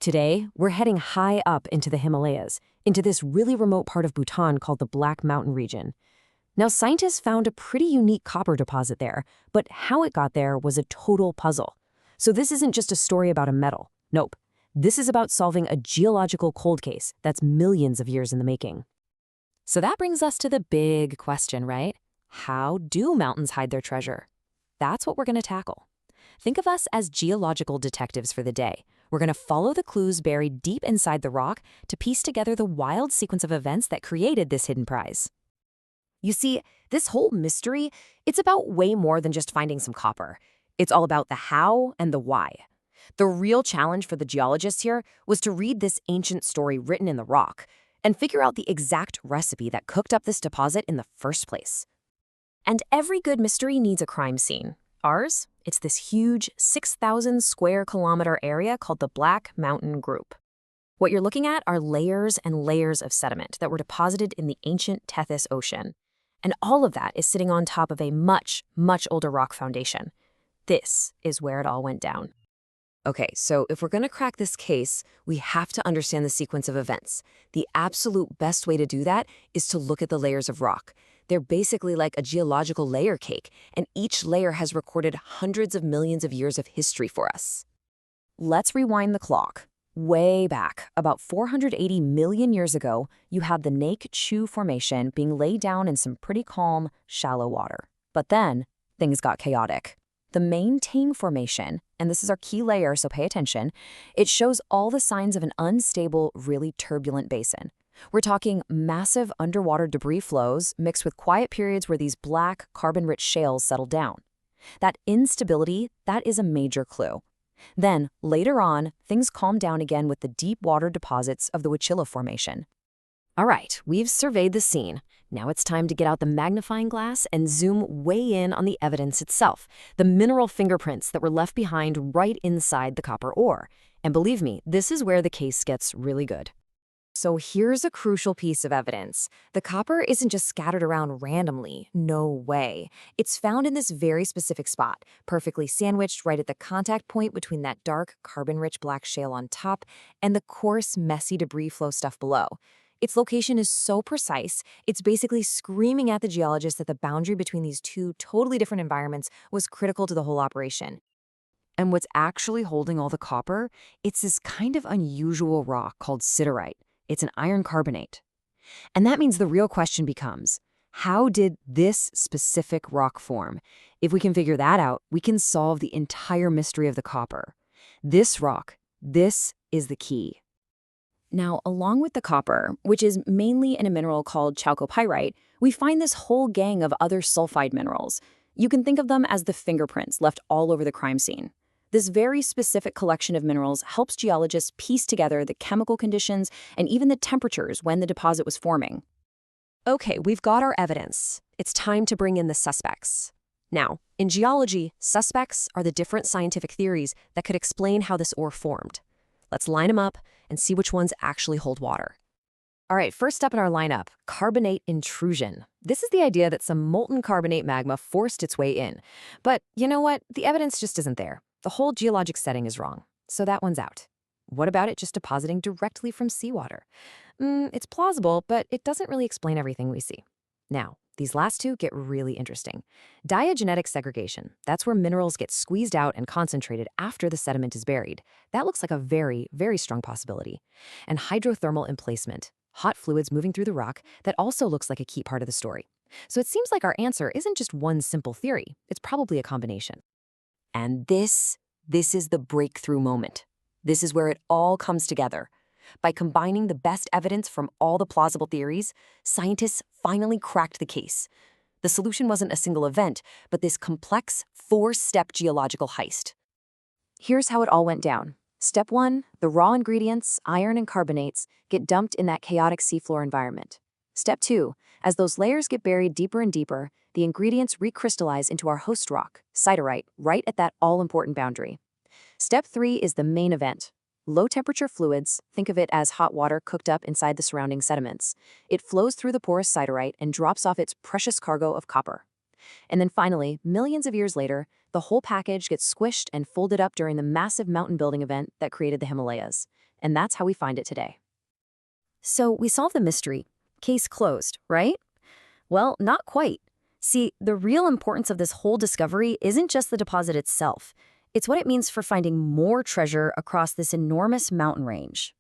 Today, we're heading high up into the Himalayas, into this really remote part of Bhutan called the Black Mountain region. Now, scientists found a pretty unique copper deposit there, but how it got there was a total puzzle. So this isn't just a story about a metal. Nope. This is about solving a geological cold case that's millions of years in the making. So that brings us to the big question, right? How do mountains hide their treasure? That's what we're going to tackle. Think of us as geological detectives for the day. We're going to follow the clues buried deep inside the rock to piece together the wild sequence of events that created this hidden prize. You see, this whole mystery, it's about way more than just finding some copper. It's all about the how and the why. The real challenge for the geologists here was to read this ancient story written in the rock and figure out the exact recipe that cooked up this deposit in the first place. And every good mystery needs a crime scene. Ours, it's this huge 6,000 square kilometer area called the Black Mountain Group. What you're looking at are layers and layers of sediment that were deposited in the ancient Tethys Ocean. And all of that is sitting on top of a much, much older rock foundation. This is where it all went down. Okay, so if we're going to crack this case, we have to understand the sequence of events. The absolute best way to do that is to look at the layers of rock. They're basically like a geological layer cake, and each layer has recorded hundreds of millions of years of history for us. Let's rewind the clock. Way back, about 480 million years ago, you had the Nake Chu Formation being laid down in some pretty calm, shallow water. But then, things got chaotic. The main Tang Formation, and this is our key layer, so pay attention, it shows all the signs of an unstable, really turbulent basin. We're talking massive underwater debris flows mixed with quiet periods where these black, carbon-rich shales settle down. That instability, that is a major clue. Then, later on, things calm down again with the deep water deposits of the Huachila Formation. All right, we've surveyed the scene. Now it's time to get out the magnifying glass and zoom way in on the evidence itself, the mineral fingerprints that were left behind right inside the copper ore. And believe me, this is where the case gets really good. So here's a crucial piece of evidence. The copper isn't just scattered around randomly. No way. It's found in this very specific spot, perfectly sandwiched right at the contact point between that dark, carbon-rich black shale on top and the coarse, messy debris flow stuff below. Its location is so precise, it's basically screaming at the geologists that the boundary between these two totally different environments was critical to the whole operation. And what's actually holding all the copper? It's this kind of unusual rock called siderite. It's an iron carbonate. And that means the real question becomes, how did this specific rock form? If we can figure that out, we can solve the entire mystery of the copper. This rock, this is the key. Now, along with the copper, which is mainly in a mineral called chalcopyrite, we find this whole gang of other sulfide minerals. You can think of them as the fingerprints left all over the crime scene. This very specific collection of minerals helps geologists piece together the chemical conditions and even the temperatures when the deposit was forming. Okay, we've got our evidence. It's time to bring in the suspects. Now, in geology, suspects are the different scientific theories that could explain how this ore formed. Let's line them up and see which ones actually hold water. All right, first up in our lineup, carbonate intrusion. This is the idea that some molten carbonate magma forced its way in. But you know what? The evidence just isn't there. The whole geologic setting is wrong, so that one's out. What about it just depositing directly from seawater? It's plausible, but it doesn't really explain everything we see. Now, these last two get really interesting. Diagenetic segregation, that's where minerals get squeezed out and concentrated after the sediment is buried. That looks like a very, very strong possibility. And hydrothermal emplacement, hot fluids moving through the rock, that also looks like a key part of the story. So it seems like our answer isn't just one simple theory, it's probably a combination. And this is the breakthrough moment. This is where it all comes together. By combining the best evidence from all the plausible theories, scientists finally cracked the case. The solution wasn't a single event, but this complex, four-step geological heist. Here's how it all went down. Step 1, the raw ingredients, iron and carbonates, get dumped in that chaotic seafloor environment. Step 2, as those layers get buried deeper and deeper, the ingredients recrystallize into our host rock, siderite, right at that all-important boundary. Step 3 is the main event. Low-temperature fluids, think of it as hot water cooked up inside the surrounding sediments. It flows through the porous siderite and drops off its precious cargo of copper. And then finally, millions of years later, the whole package gets squished and folded up during the massive mountain building event that created the Himalayas. And that's how we find it today. So we solved the mystery. Case closed, right? Well, not quite. See, the real importance of this whole discovery isn't just the deposit itself. It's what it means for finding more treasure across this enormous mountain range.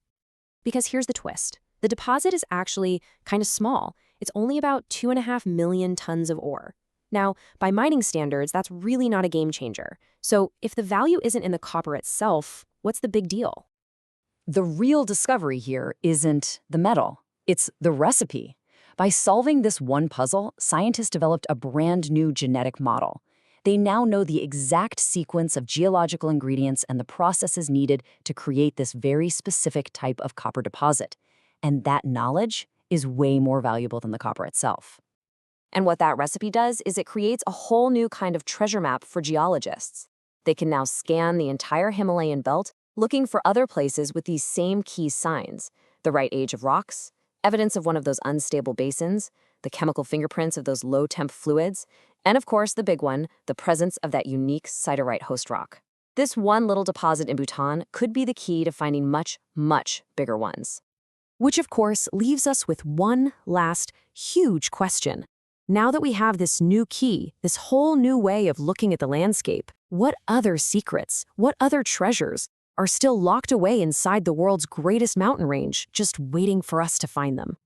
Because here's the twist. The deposit is actually kind of small. It's only about 2.5 million tons of ore. Now, by mining standards, that's really not a game changer. So if the value isn't in the copper itself, what's the big deal? The real discovery here isn't the metal, it's the recipe. By solving this one puzzle, scientists developed a brand new genetic model. They now know the exact sequence of geological ingredients and the processes needed to create this very specific type of copper deposit. And that knowledge is way more valuable than the copper itself. And what that recipe does is it creates a whole new kind of treasure map for geologists. They can now scan the entire Himalayan belt, looking for other places with these same key signs: the right age of rocks, evidence of one of those unstable basins, the chemical fingerprints of those low-temp fluids, and of course the big one, the presence of that unique siderite host rock. This one little deposit in Bhutan could be the key to finding much, much bigger ones. Which of course leaves us with one last huge question. Now that we have this new key, this whole new way of looking at the landscape, what other secrets, what other treasures are still locked away inside the world's greatest mountain range, just waiting for us to find them?